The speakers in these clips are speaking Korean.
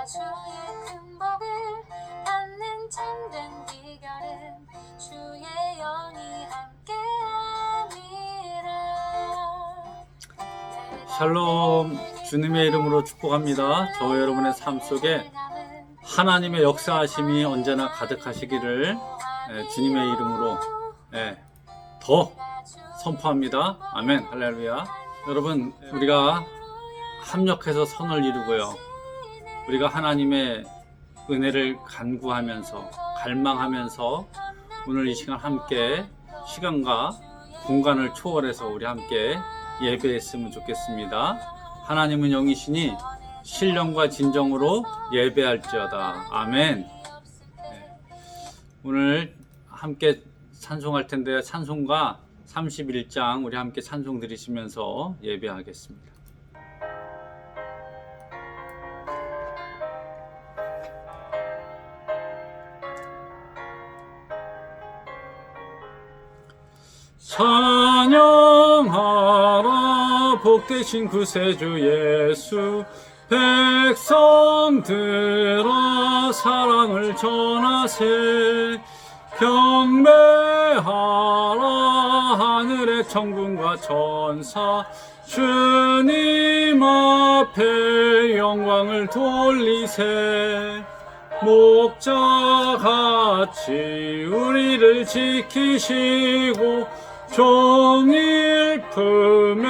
주의 큰 복을 받는 참된 비결은 주의 영이 함께함이라. 샬롬, 주님의 이름으로 축복합니다. 저와 여러분의 삶 속에 하나님의 역사하심이 언제나 가득하시기를 주님의 이름으로 더 선포합니다. 아멘, 할렐루야. 여러분, 우리가 합력해서 선을 이루고요, 우리가 하나님의 은혜를 간구하면서 갈망하면서 오늘 이 시간 함께 시간과 공간을 초월해서 우리 함께 예배했으면 좋겠습니다. 하나님은 영이시니 신령과 진정으로 예배할지어다. 아멘. 오늘 함께 찬송할 텐데요, 찬송가 31장 우리 함께 찬송 드리시면서 예배하겠습니다. 찬양하라 복되신 구세주 예수, 백성들아 사랑을 전하세. 경배하라 하늘의 천군과 천사, 주님 앞에 영광을 돌리세. 목자같이 우리를 지키시고 종일 품에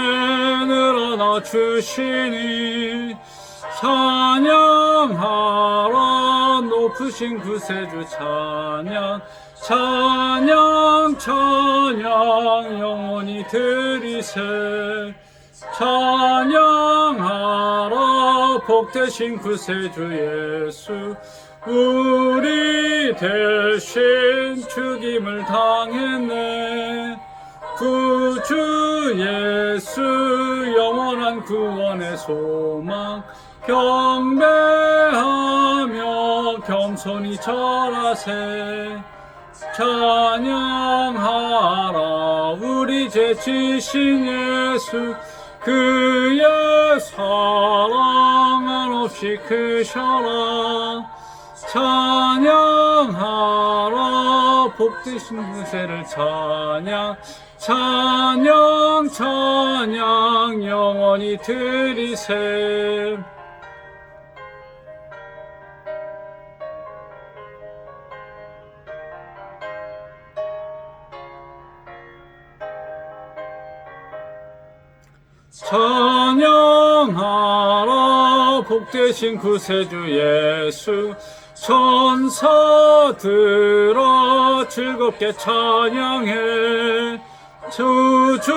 늘어나 주시니, 찬양하라 높으신 구세주 찬양, 찬양 찬양 영원히 드리세. 찬양하라 복되신 구세주 예수, 우리 대신 죽임을 당했네. 구주 예수 영원한 구원의 소망, 경배하며 겸손히 절하세. 찬양하라 우리 죄 지신 예수, 그의 사랑 한없이 크셔라. 찬양하라 복되신 구세를 찬양, 찬양 찬양 영원히 드리세. 찬양하라 복되신 구세주 예수, 천사들아 즐겁게 찬양해. 주주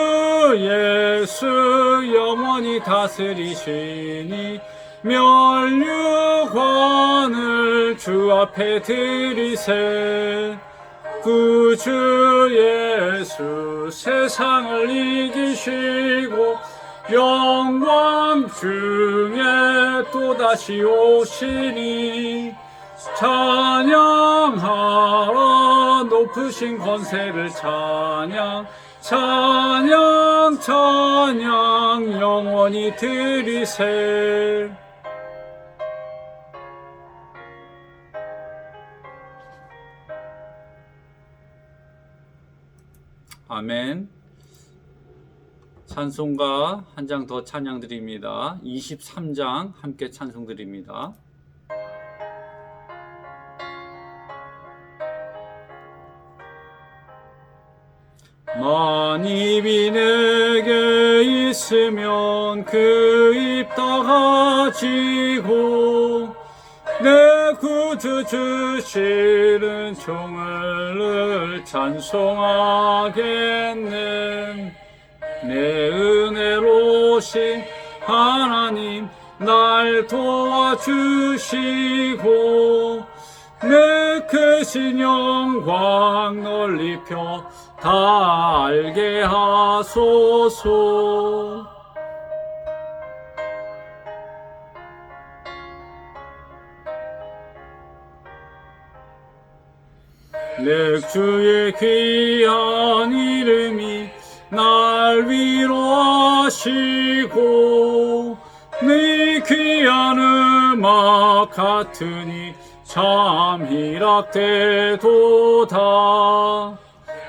예수 영원히 다스리시니, 면류관을 주 앞에 드리세. 구주 예수 세상을 이기시고 영광 중에 또다시 오시니, 찬양하라 높으신 권세를 찬양, 찬양 찬양 영원히 드리세. 아멘. 찬송가 한 장 더 찬양 드립니다. 23장 함께 찬송 드립니다. 만입이 내게 있으면 그 입 다 가지고, 내 구주 주시는 종을 찬송하겠네. 내 은혜로우신 하나님 날 도와주시고, 내 크신 영광 널리 펴 다 알게 하소서. 내 주의 귀한 이름이 날 위로하시고, 네 귀한 음악 것 같으니 참 희락되도다.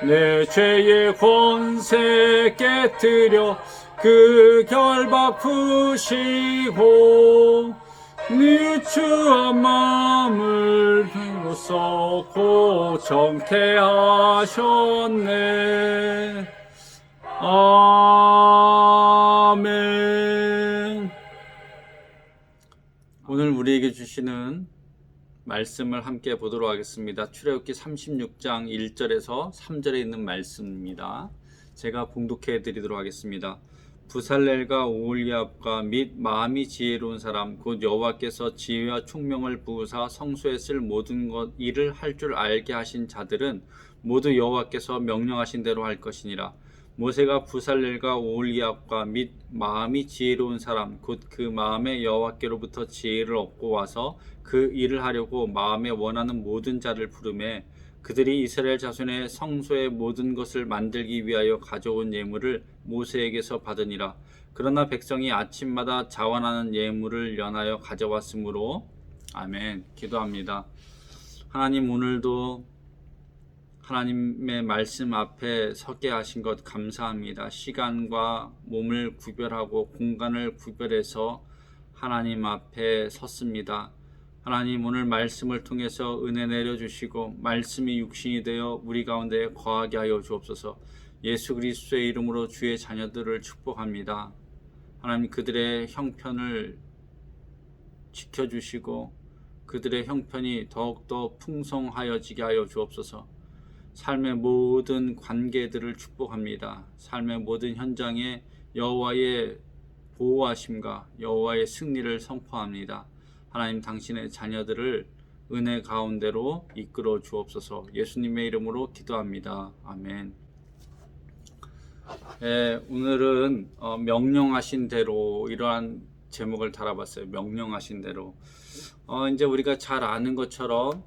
내 죄의 권세 깨뜨려 그 결박 푸시고 니추한 마음을 비로소 고정케 하셨네. 아멘. 오늘 우리에게 주시는 말씀을 함께 보도록 하겠습니다. 출애굽기 36장 1절에서 3절에 있는 말씀입니다. 제가 봉독해 드리도록 하겠습니다. 부살렐과 오홀리압과 및 마음이 지혜로운 사람 곧 여호와께서 지혜와 총명을 부으사 성소에 쓸 모든 것 일을 할 줄 알게 하신 자들은 모두 여호와께서 명령하신 대로 할 것이니라. 모세가 부살렐과 오홀리압과 및 마음이 지혜로운 사람 곧 그 마음에 여호와께로부터 지혜를 얻고 와서 그 일을 하려고 마음에 원하는 모든 자를 부르매 그들이 이스라엘 자손의 성소의 모든 것을 만들기 위하여 가져온 예물을 모세에게서 받으니라. 그러나 백성이 아침마다 자원하는 예물을 연하여 가져왔으므로 아멘. 기도합니다. 하나님, 오늘도 하나님의 말씀 앞에 서게 하신 것 감사합니다. 시간과 몸을 구별하고 공간을 구별해서 하나님 앞에 섰습니다. 하나님, 오늘 말씀을 통해서 은혜 내려주시고 말씀이 육신이 되어 우리 가운데 거하게 하여 주옵소서. 예수 그리스도의 이름으로 주의 자녀들을 축복합니다. 하나님, 그들의 형편을 지켜주시고 그들의 형편이 더욱더 풍성하여지게 하여 주옵소서. 삶의 모든 관계들을 축복합니다. 삶의 모든 현장에 여호와의 보호하심과 여호와의 승리를 선포합니다. 하나님, 당신의 자녀들을 은혜 가운데로 이끌어 주옵소서. 예수님의 이름으로 기도합니다. 아멘. 오늘은 명령하신 대로 이러한 제목을 달아봤어요. 명령하신 대로. 이제 우리가 잘 아는 것처럼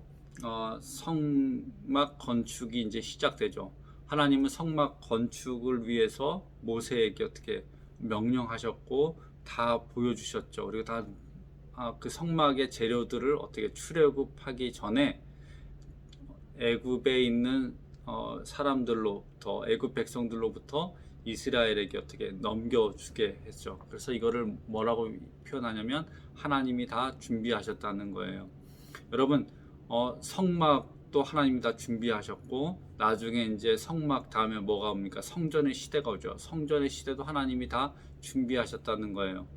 성막 건축이 이제 시작되죠. 하나님은 성막 건축을 위해서 모세에게 어떻게 명령하셨고 다 보여주셨죠. 그리고 다 그 성막의 재료들을 어떻게 출애굽하기 전에 애굽에 있는 사람들로부터 애굽 백성들로부터 이스라엘에게 어떻게 넘겨주게 했죠. 그래서 이거를 뭐라고 표현하냐면 하나님이 다 준비하셨다는 거예요. 여러분, 성막도 하나님이 다 준비하셨고 나중에 이제 성막 다음에 뭐가 옵니까? 성전의 시대가 오죠. 성전의 시대도 하나님이 다 준비하셨다는 거예요.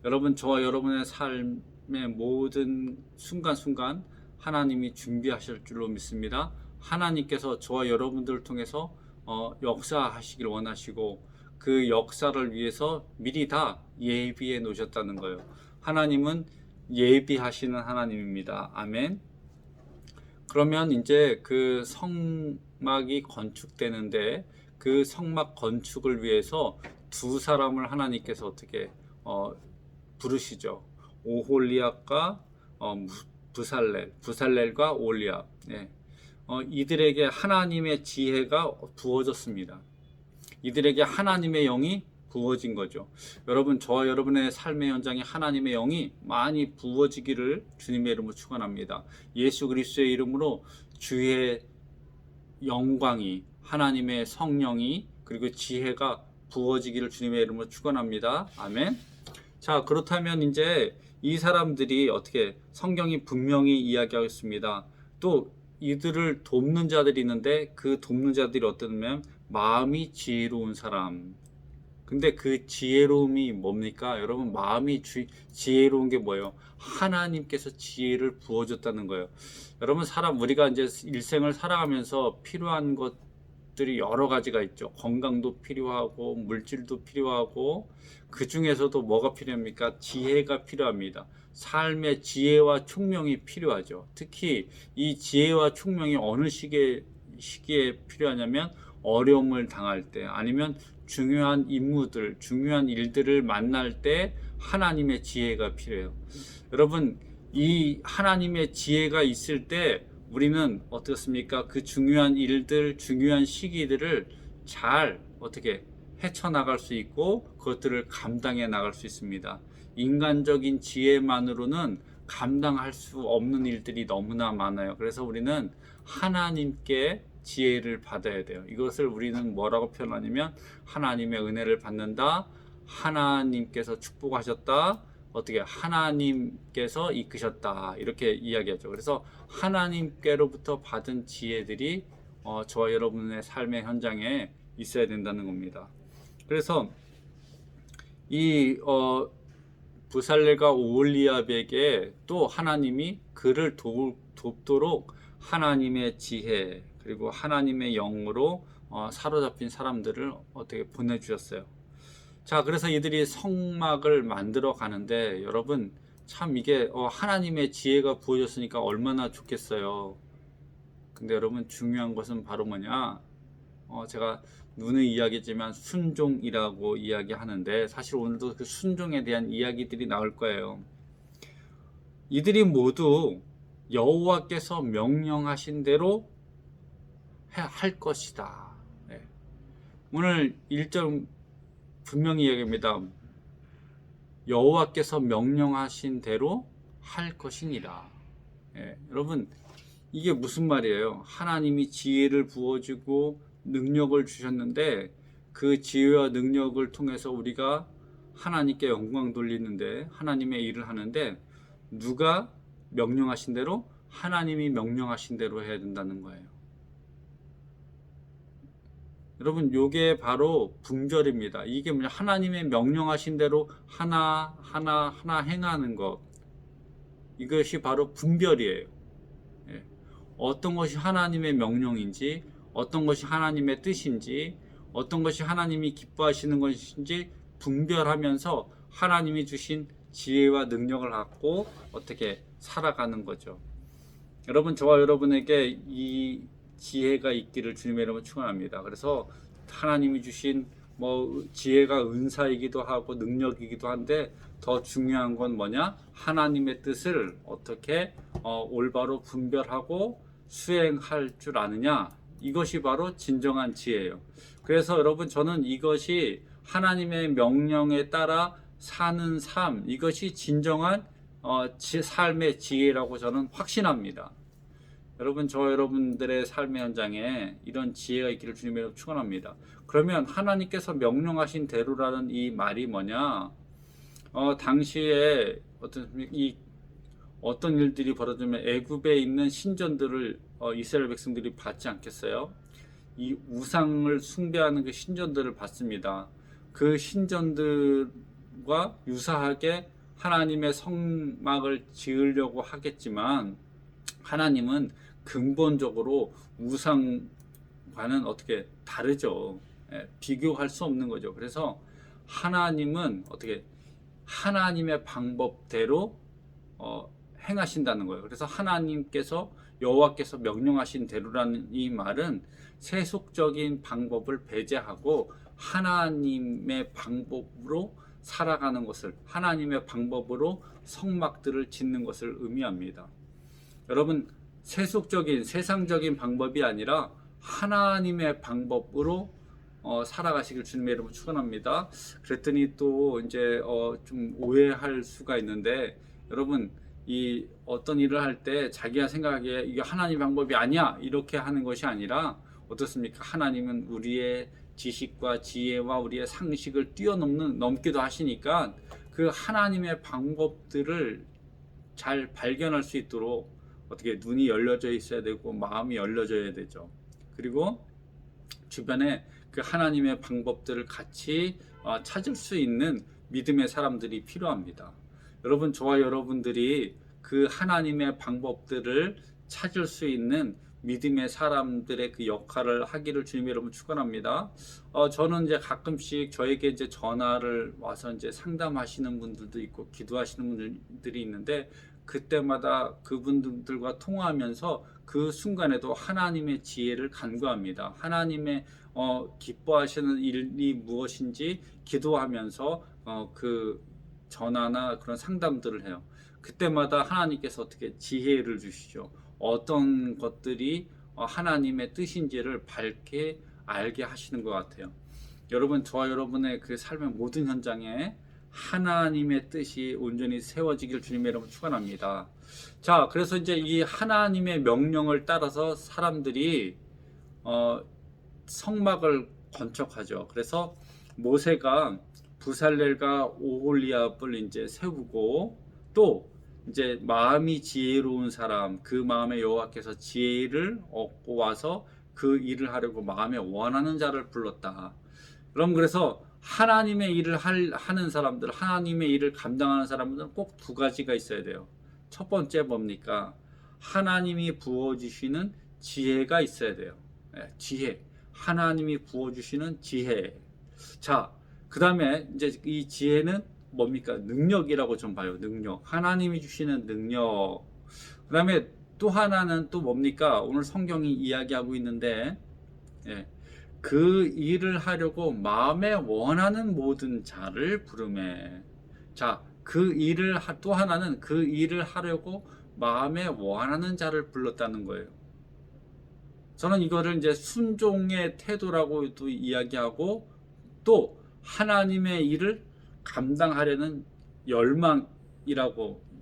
여러분, 저와 여러분의 삶의 모든 순간순간 하나님이 준비하실 줄로 믿습니다. 하나님께서 저와 여러분들을 통해서 역사하시길 원하시고 그 역사를 위해서 미리 다 예비해 놓으셨다는 거예요. 하나님은 예비하시는 하나님입니다. 아멘. 그러면 이제 그 성막이 건축되는데 그 성막 건축을 위해서 두 사람을 하나님께서 어떻게 부르시죠. 오홀리압과 부살렐과 오홀리압. 네. 이들에게 하나님의 지혜가 부어졌습니다. 이들에게 하나님의 영이 부어진 거죠. 여러분, 저와 여러분의 삶의 현장에 하나님의 영이 많이 부어지기를 주님의 이름으로 축원합니다. 예수 그리스도의 이름으로 주의 영광이, 하나님의 성령이, 그리고 지혜가 부어지기를 주님의 이름으로 축원합니다. 아멘. 자, 그렇다면 이제 이 사람들이 어떻게, 성경이 분명히 이야기하고 있습니다. 또 이들을 돕는 자들이 있는데 그 돕는 자들이 어떠냐면 마음이 지혜로운 사람. 근데 그 지혜로움이 뭡니까? 여러분, 마음이 지혜로운 게 뭐예요? 하나님께서 지혜를 부어줬다는 거예요. 여러분, 우리가 이제 일생을 살아가면서 필요한 것들이 여러 가지가 있죠. 건강도 필요하고 물질도 필요하고, 그 중에서도 뭐가 필요합니까? 지혜가 필요합니다. 삶의 지혜와 총명이 필요하죠. 특히 이 지혜와 총명이 어느 시기에 필요하냐면 어려움을 당할 때, 아니면 중요한 임무들, 중요한 일들을 만날 때 하나님의 지혜가 필요해요. 여러분, 이 하나님의 지혜가 있을 때 우리는 어떻습니까? 그 중요한 일들, 중요한 시기들을 잘 어떻게 헤쳐나갈 수 있고 그것들을 감당해 나갈 수 있습니다. 인간적인 지혜만으로는 감당할 수 없는 일들이 너무나 많아요. 그래서 우리는 하나님께 지혜를 받아야 돼요. 이것을 우리는 뭐라고 표현하냐면 하나님의 은혜를 받는다, 하나님께서 축복하셨다, 어떻게 하나님께서 이끄셨다, 이렇게 이야기하죠. 그래서 하나님께로부터 받은 지혜들이 저와 여러분의 삶의 현장에 있어야 된다는 겁니다. 그래서 이 부살렐과 오홀리압에게 또 하나님이 그를 돕도록 하나님의 지혜 그리고 하나님의 영으로 사로잡힌 사람들을 어떻게 보내주셨어요. 자, 그래서 이들이 성막을 만들어 가는데 여러분 참 이게 하나님의 지혜가 부어졌으니까 얼마나 좋겠어요. 근데 여러분 중요한 것은 바로 뭐냐? 제가 누누이 이야기했지만 순종이라고 이야기하는데 사실 오늘도 그 순종에 대한 이야기들이 나올 거예요. 이들이 모두 여호와께서 명령하신 대로 할 것이다. 네. 오늘 1절 분명히 이야기합니다. 여호와께서 명령하신 대로 할 것이니라. 네. 여러분 이게 무슨 말이에요? 하나님이 지혜를 부어주고 능력을 주셨는데 그 지혜와 능력을 통해서 우리가 하나님께 영광 돌리는데 하나님의 일을 하는데 누가 명령하신 대로? 하나님이 명령하신 대로 해야 된다는 거예요. 여러분 요게 바로 분별입니다. 이게 뭐냐? 하나님의 명령하신 대로 하나 행하는 것, 이것이 바로 분별이에요. 예. 어떤 것이 하나님의 명령인지, 어떤 것이 하나님의 뜻인지, 어떤 것이 하나님이 기뻐하시는 것인지 분별하면서 하나님이 주신 지혜와 능력을 갖고 어떻게 살아가는 거죠. 여러분 저와 여러분에게 이 지혜가 있기를 주님의 이름으로 축원합니다. 그래서 하나님이 주신 지혜가 은사이기도 하고 능력이기도 한데 더 중요한 건 뭐냐? 하나님의 뜻을 어떻게 올바로 분별하고 수행할 줄 아느냐? 이것이 바로 진정한 지혜예요. 그래서 여러분 저는 이것이 하나님의 명령에 따라 사는 삶, 이것이 진정한 삶의 지혜라고 저는 확신합니다. 여러분 저와 여러분들의 삶의 현장에 이런 지혜가 있기를 주님으로 축원합니다. 그러면 하나님께서 명령하신 대로라는 이 말이 뭐냐? 당시에 어떤 일들이 벌어지면 애굽에 있는 신전들을 이스라엘 백성들이 받지 않겠어요? 이 우상을 숭배하는 그 신전들을 받습니다. 그 신전들과 유사하게 하나님의 성막을 지으려고 하겠지만 하나님은 근본적으로 우상과는 어떻게 다르죠. 비교할 수 없는 거죠. 그래서 하나님은 어떻게 하나님의 방법대로 행하신다는 거예요. 그래서 하나님께서 여호와께서 명령하신 대로라는 이 말은 세속적인 방법을 배제하고 하나님의 방법으로 살아가는 것을, 하나님의 방법으로 성막들을 짓는 것을 의미합니다. 여러분 세속적인 세상적인 방법이 아니라 하나님의 방법으로 살아가시길 주님의 이름으로 축원합니다. 그랬더니 또 이제 좀 오해할 수가 있는데 여러분 이 어떤 일을 할 때 자기가 생각하기에 이게 하나님 방법이 아니야 이렇게 하는 것이 아니라 어떻습니까? 하나님은 우리의 지식과 지혜와 우리의 상식을 넘기도 하시니까 그 하나님의 방법들을 잘 발견할 수 있도록 어떻게 눈이 열려져 있어야 되고 마음이 열려져야 되죠. 그리고 주변에 그 하나님의 방법들을 같이 찾을 수 있는 믿음의 사람들이 필요합니다. 여러분 저와 여러분들이 그 하나님의 방법들을 찾을 수 있는 믿음의 사람들의 그 역할을 하기를 주님의 이름으로 축원합니다. 저는 이제 가끔씩 저에게 이제 전화를 와서 이제 상담하시는 분들도 있고 기도하시는 분들이 있는데 그때마다 그분들과 통화하면서 그 순간에도 하나님의 지혜를 간구합니다. 하나님의 기뻐하시는 일이 무엇인지 기도하면서 그 전화나 그런 상담들을 해요. 그때마다 하나님께서 어떻게 지혜를 주시죠. 어떤 것들이 하나님의 뜻인지를 밝게 알게 하시는 것 같아요. 여러분 저와 여러분의 그 삶의 모든 현장에 하나님의 뜻이 온전히 세워지길 주님의 이름으로 축원합니다. 자, 그래서 이제 이 하나님의 명령을 따라서 사람들이 성막을 건축하죠. 그래서 모세가 부살렐과 오홀리압을 이제 세우고, 또 이제 마음이 지혜로운 사람, 그 마음에 여호와께서 지혜를 얻고 와서 그 일을 하려고 마음에 원하는 자를 불렀다. 그럼 그래서 하나님의 일을 하는 사람들, 하나님의 일을 감당하는 사람들은 꼭 두 가지가 있어야 돼요. 첫 번째 뭡니까? 하나님이 부어주시는 지혜가 있어야 돼요. 지혜. 하나님이 부어주시는 지혜. 자, 그 다음에 이제 이 지혜는 뭡니까? 능력이라고 좀 봐요. 능력. 하나님이 주시는 능력. 그 다음에 또 하나는 또 뭡니까? 오늘 성경이 이야기하고 있는데, 그 일을 하려고 마음에 원하는 모든 자를 부르매. 자, 그 일을 또 하나는 그 일을 하려고 마음에 원하는 자를 불렀다는 거예요. 저는 이거를 이제 순종의 태도라고 또 이야기하고, 또 하나님의 일을 감당하려는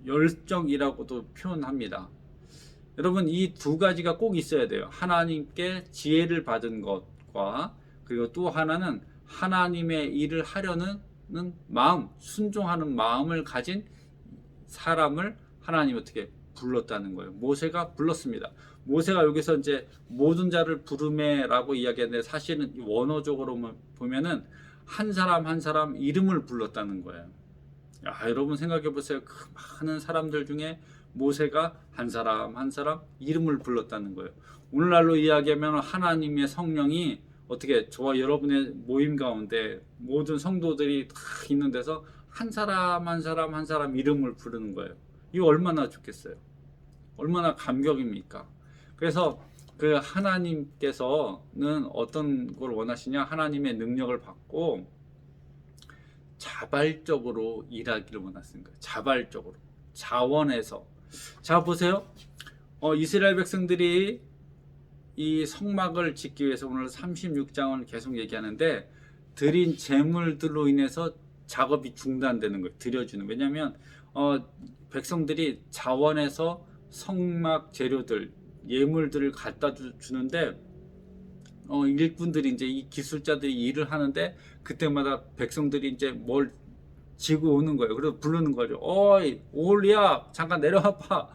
열정이라고도 표현합니다. 여러분, 이 두 가지가 꼭 있어야 돼요. 하나님께 지혜를 받은 것과, 그리고 또 하나는 하나님의 일을 하려는 마음, 순종하는 마음을 가진 사람을 하나님이 어떻게 불렀다는 거예요. 모세가 불렀습니다. 모세가 여기서 이제 모든 자를 부르매라고 이야기하는데, 사실은 원어적으로 보면은 한 사람 한 사람 이름을 불렀다는 거예요. 야, 여러분 생각해 보세요. 그 많은 사람들 중에 모세가 한 사람 한 사람 이름을 불렀다는 거예요. 오늘날로 이야기하면 하나님의 성령이 어떻게 저와 여러분의 모임 가운데 모든 성도들이 다 있는 데서 한 사람 한 사람 한 사람 이름을 부르는 거예요. 이거 얼마나 좋겠어요. 얼마나 감격입니까? 그래서 그 하나님께서는 어떤 걸 원하시냐? 하나님의 능력을 받고 자발적으로 일하기를 원하십니다. 자발적으로, 자원해서. 자, 보세요. 이스라엘 백성들이 이 성막을 짓기 위해서 오늘 36장을 계속 얘기하는데, 드린 제물들로 인해서 작업이 중단되는 거예요. 드려주는. 왜냐하면 백성들이 자원해서 성막 재료들, 예물들을 갖다 주는데, 일꾼들이 이제 이 기술자들이 일을 하는데, 그때마다 백성들이 이제 뭘 지고 오는 거예요. 그래서 부르는 거죠. 어이, 오홀리야, 잠깐 내려와봐.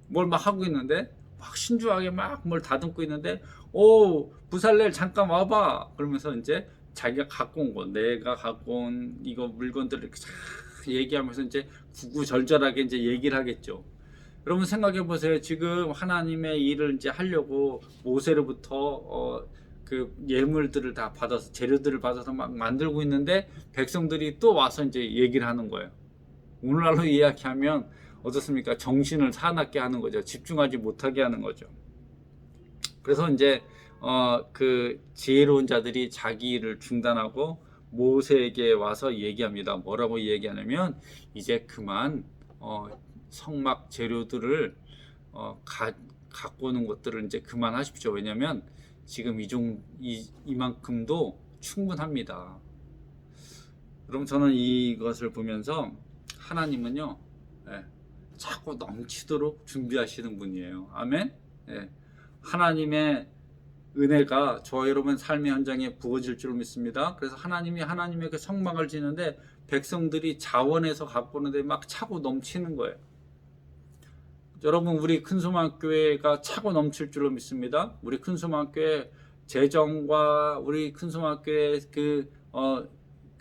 뭘 막 하고 있는데, 막 신주하게 막 뭘 다듬고 있는데, 오, 부살렐 잠깐 와봐. 그러면서 이제 자기가 갖고 온 거, 내가 갖고 온 이거 물건들을 이렇게 쫙 얘기하면서 이제 구구절절하게 이제 얘기를 하겠죠. 여러분 생각해 보세요. 지금 하나님의 일을 이제 하려고 모세로부터 그 예물들을 다 받아서, 재료들을 받아서 막 만들고 있는데, 백성들이 또 와서 이제 얘기를 하는 거예요. 오늘날로 이야기하면 어떻습니까? 정신을 사납게 하는 거죠. 집중하지 못하게 하는 거죠. 그래서 이제 그 지혜로운 자들이 자기 일을 중단하고 모세에게 와서 얘기합니다. 뭐라고 얘기하냐면, 이제 그만 성막 재료들을 갖고 오는 것들을 이제 그만하십시오. 왜냐하면 지금 이만큼도 충분합니다. 그럼 저는 이것을 보면서 하나님은요, 자꾸 넘치도록 준비하시는 분이에요. 아멘. 하나님의 은혜가 저와 여러분 삶의 현장에 부어질 줄 믿습니다. 그래서 하나님이 하나님의 그 성막을 짓는데, 백성들이 자원해서 갖고 오는데 막 차고 넘치는 거예요. 여러분, 우리 큰소망교회가 차고 넘칠 줄로 믿습니다. 우리 큰소망교회 재정과 우리 큰소망교회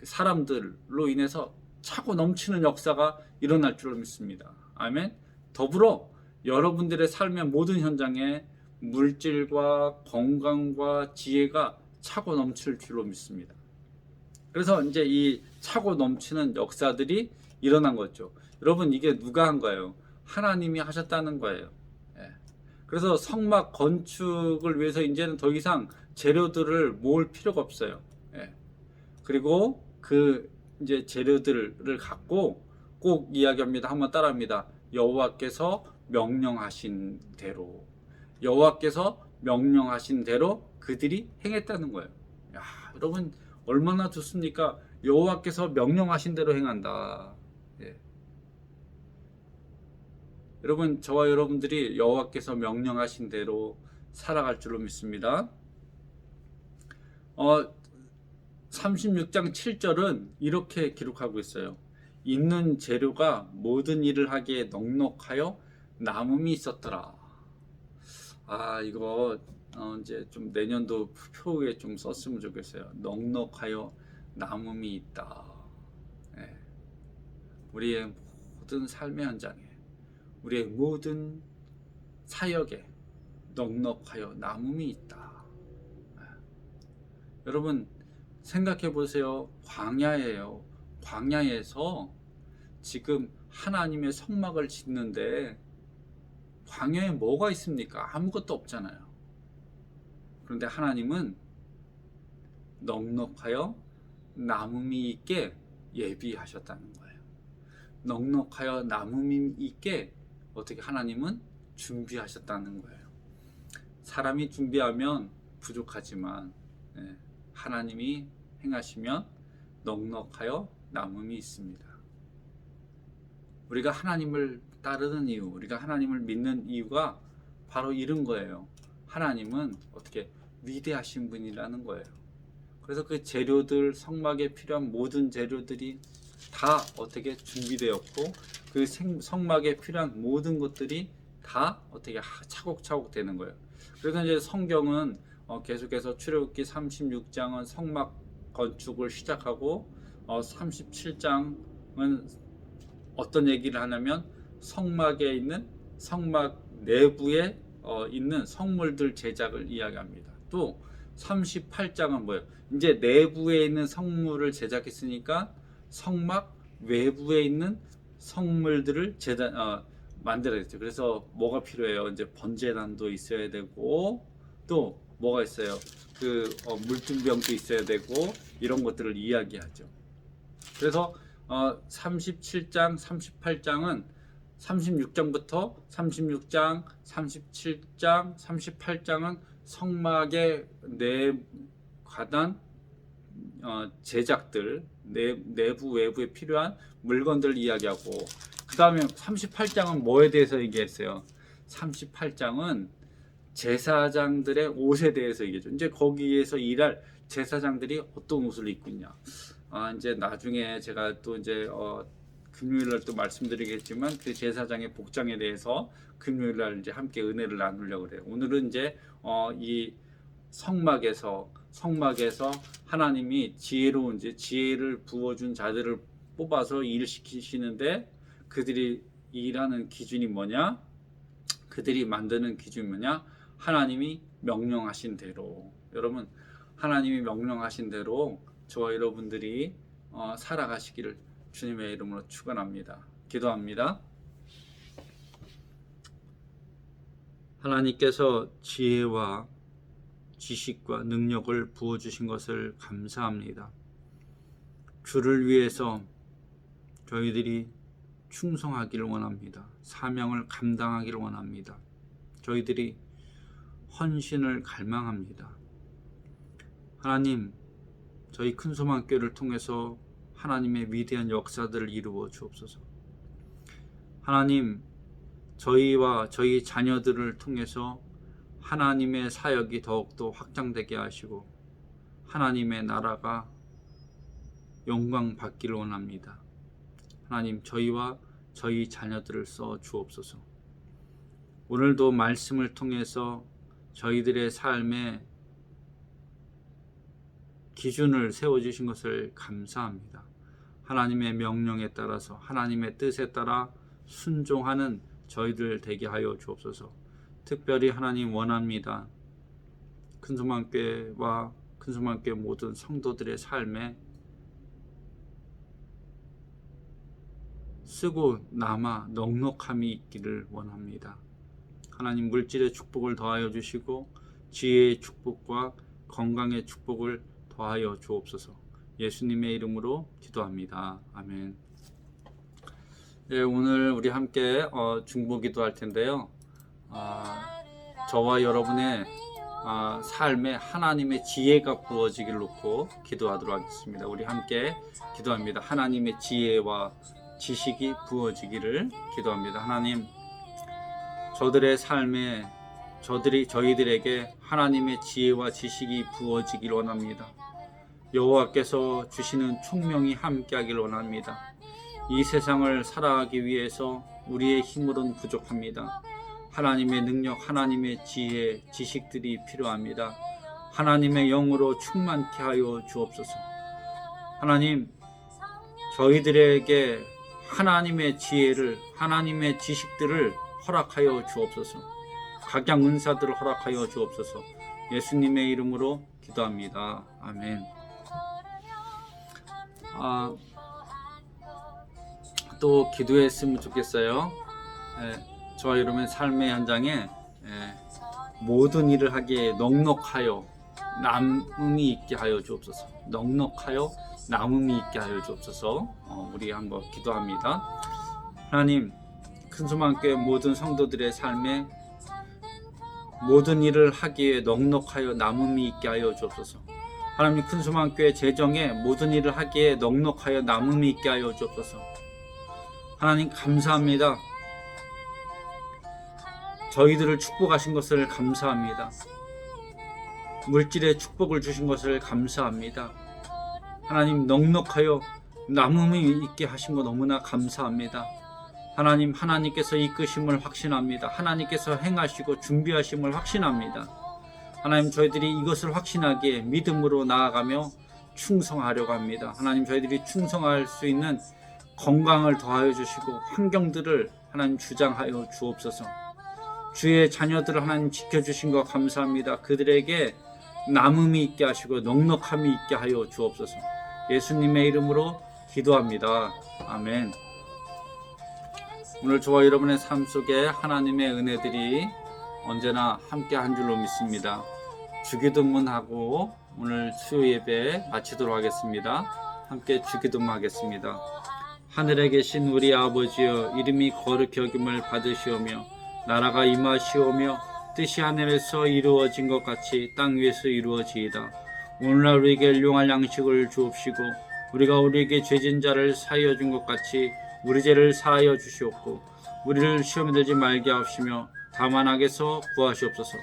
사람들로 인해서 차고 넘치는 역사가 일어날 줄로 믿습니다. 아멘. 더불어 여러분들의 삶의 모든 현장에 물질과 건강과 지혜가 차고 넘칠 줄로 믿습니다. 그래서 이제 이 차고 넘치는 역사들이 일어난 거죠. 여러분, 이게 누가 한 거예요? 하나님이 하셨다는 거예요. 그래서 성막 건축을 위해서 이제는 더 이상 재료들을 모을 필요가 없어요. 그리고 그 이제 재료들을 갖고 꼭 이야기합니다. 한번 따라합니다. 여호와께서 명령하신 대로, 여호와께서 명령하신 대로 그들이 행했다는 거예요. 야, 여러분 얼마나 좋습니까? 여호와께서 명령하신 대로 행한다. 예. 여러분, 저와 여러분들이 여호와께서 명령하신 대로 살아갈 줄로 믿습니다. 36장 7절은 이렇게 기록하고 있어요. 있는 재료가 모든 일을 하기에 넉넉하여 남음이 있었더라. 이거 이제 좀 내년도 표에 좀 썼으면 좋겠어요. 넉넉하여 남음이 있다. 예. 우리의 모든 삶의 현장에, 우리의 모든 사역에 넉넉하여 남음이 있다. 예. 여러분 생각해 보세요. 광야예요. 광야에서 지금 하나님의 성막을 짓는데 광야에 뭐가 있습니까? 아무것도 없잖아요. 그런데 하나님은 넉넉하여 남음이 있게 예비하셨다는 거예요. 넉넉하여 남음이 있게 어떻게 하나님은 준비하셨다는 거예요. 사람이 준비하면 부족하지만 하나님이 행하시면 넉넉하여 남음이 있습니다. 우리가 하나님을 따르는 이유, 우리가 하나님을 믿는 이유가 바로 이런 거예요. 하나님은 어떻게 위대하신 분이라는 거예요. 그래서 그 재료들, 성막에 필요한 모든 재료들이 다 어떻게 준비되었고, 그 성막에 필요한 모든 것들이 다 어떻게 차곡차곡 되는 거예요. 그래서 이제 성경은 계속해서 출애굽기 36장은 성막 건축을 시작하고 37장은 어떤 얘기를 하냐면 성막에 있는 성막 내부에 있는 성물들 제작을 이야기합니다. 또 38장은 뭐예요? 이제 내부에 있는 성물을 제작했으니까 성막 외부에 있는 성물들을 만들어야겠죠. 그래서 뭐가 필요해요? 이제 번제단도 있어야 되고 또 뭐가 있어요? 물등병도 있어야 되고 이런 것들을 이야기하죠. 그래서 37장, 38장은 36장부터 36장, 37장, 38장은 성막의 관한 제작들, 내부 외부에 필요한 물건들을 이야기하고, 그 다음에 38장은 뭐에 대해서 얘기했어요? 38장은 제사장들의 옷에 대해서 얘기죠. 이제 거기에서 일할 제사장들이 어떤 옷을 입고 있냐. 이제 나중에 제가 또 이제 금요일날 또 말씀드리겠지만 그 제사장의 복장에 대해서 금요일날 이제 함께 은혜를 나누려고 그래요. 오늘은 이제 이 성막에서 하나님이 지혜를 부어준 자들을 뽑아서 일시키시는데 그들이 일하는 기준이 뭐냐? 그들이 만드는 기준이 뭐냐? 하나님이 명령하신 대로, 여러분 하나님이 명령하신 대로 저와 여러분들이 살아가시기를 주님의 이름으로 축원합니다. 기도합니다. 하나님께서 지혜와 지식과 능력을 부어주신 것을 감사합니다. 주를 위해서 저희들이 충성하기를 원합니다. 사명을 감당하기를 원합니다. 저희들이 헌신을 갈망합니다. 하나님, 저희 큰소망교회를 통해서 하나님의 위대한 역사들을 이루어 주옵소서. 하나님, 저희와 저희 자녀들을 통해서 하나님의 사역이 더욱더 확장되게 하시고 하나님의 나라가 영광 받기를 원합니다. 하나님, 저희와 저희 자녀들을 써 주옵소서. 오늘도 말씀을 통해서 저희들의 삶에 기준을 세워주신 것을 감사합니다. 하나님의 명령에 따라서 하나님의 뜻에 따라 순종하는 저희들 되게 하여 주옵소서. 특별히 하나님 원합니다. 큰소망교회와 큰소망교회 모든 성도들의 삶에 쓰고 남아 넉넉함이 있기를 원합니다. 하나님, 물질의 축복을 더하여 주시고 지혜의 축복과 건강의 축복을 더하여 주옵소서. 예수님의 이름으로 기도합니다. 아멘. 네, 오늘 우리 함께 중보기도 할 텐데요. 저와 여러분의 삶에 하나님의 지혜가 부어지길 놓고 기도하도록 하겠습니다. 우리 함께 기도합니다. 하나님의 지혜와 지식이 부어지기를 기도합니다. 하나님, 저들의 삶에 저희들에게 하나님의 지혜와 지식이 부어지길 원합니다. 여호와께서 주시는 총명이 함께하길 원합니다. 이 세상을 살아가기 위해서 우리의 힘으로는 부족합니다. 하나님의 능력, 하나님의 지혜, 지식들이 필요합니다. 하나님의 영으로 충만케 하여 주옵소서. 하나님, 저희들에게 하나님의 지혜를, 하나님의 지식들을 허락하여 주옵소서. 각양 은사들을 허락하여 주옵소서. 예수님의 이름으로 기도합니다. 아멘. 또 기도했으면 좋겠어요. 저와 여러분의 삶의 현장에 모든 일을 하기에 넉넉하여 남음이 있게 하여 주옵소서. 넉넉하여 남음이 있게 하여 주옵소서. 우리 한번 기도합니다. 하나님, 큰소망교회 모든 성도들의 삶에 모든 일을 하기에 넉넉하여 남음이 있게 하여 주옵소서. 하나님, 큰소망교회 재정에 모든 일을 하기에 넉넉하여 남음이 있게 하여 주옵소서. 하나님, 감사합니다. 저희들을 축복하신 것을 감사합니다. 물질의 축복을 주신 것을 감사합니다. 하나님, 넉넉하여 남음이 있게 하신 것 너무나 감사합니다. 하나님, 하나님께서 이끄심을 확신합니다. 하나님께서 행하시고 준비하심을 확신합니다. 하나님, 저희들이 이것을 확신하기에 믿음으로 나아가며 충성하려고 합니다. 하나님, 저희들이 충성할 수 있는 건강을 더하여 주시고 환경들을 하나님 주장하여 주옵소서. 주의 자녀들을 하나님 지켜주신 것 감사합니다. 그들에게 남음이 있게 하시고 넉넉함이 있게 하여 주옵소서. 예수님의 이름으로 기도합니다. 아멘. 오늘 저와 여러분의 삶 속에 하나님의 은혜들이 언제나 함께 한 줄로 믿습니다. 주기도문하고 오늘 수요 예배 마치도록 하겠습니다. 함께 주기도문 하겠습니다. 하늘에 계신 우리 아버지여, 이름이 거룩히 여김을 받으시오며 나라가 임하시오며 뜻이 하늘에서 이루어진 것 같이 땅 위에서 이루어지이다. 오늘날 우리에게 일용할 양식을 주옵시고 우리가 우리에게 죄진 자를 사하여 준 것 같이 우리 죄를 사하여 주시옵고 우리를 시험에 들지 말게 하옵시며 다만 악에서 구하시옵소서.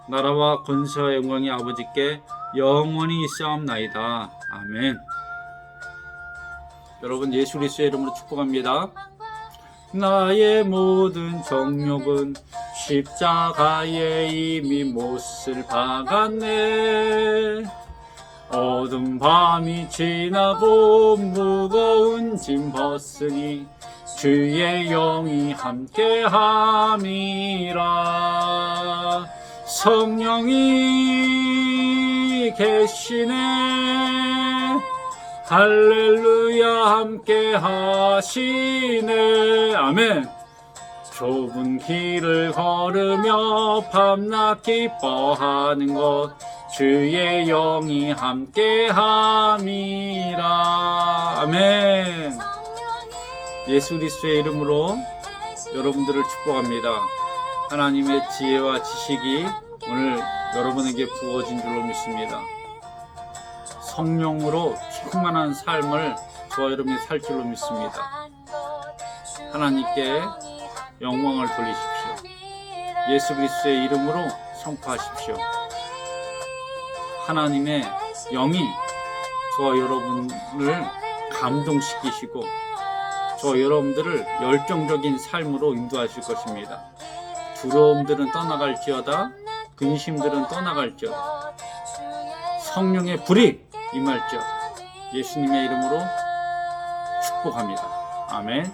나라와 권세와 영광이 아버지께 영원히 있사옵나이다. 아멘. 여러분, 예수 그리스도의 이름으로 축복합니다. 나의 모든 정욕은 십자가에 이미 못을 박았네. 어두운 밤이 지나고 무거운 짐 벗으니 주의 영이 함께함이라. 성령이 계시네. 할렐루야, 함께 하시네. 아멘. 좁은 길을 걸으며 밤낮 기뻐하는 것 주의 영이 함께 함이라. 아멘. 예수 그리스도의 이름으로 여러분들을 축복합니다. 하나님의 지혜와 지식이 오늘 여러분에게 부어진 줄로 믿습니다. 성령으로 충만한 삶을 저와 여러분이 살 줄로 믿습니다. 하나님께 영광을 돌리십시오. 예수 그리스도의 이름으로 선포하십시오. 하나님의 영이 저와 여러분을 감동시키시고 저와 여러분들을 열정적인 삶으로 인도하실 것입니다. 두려움들은 떠나갈지어다, 근심들은 떠나갈지어다, 성령의 불이 임할지어다. 예수님의 이름으로 축복합니다. 아멘.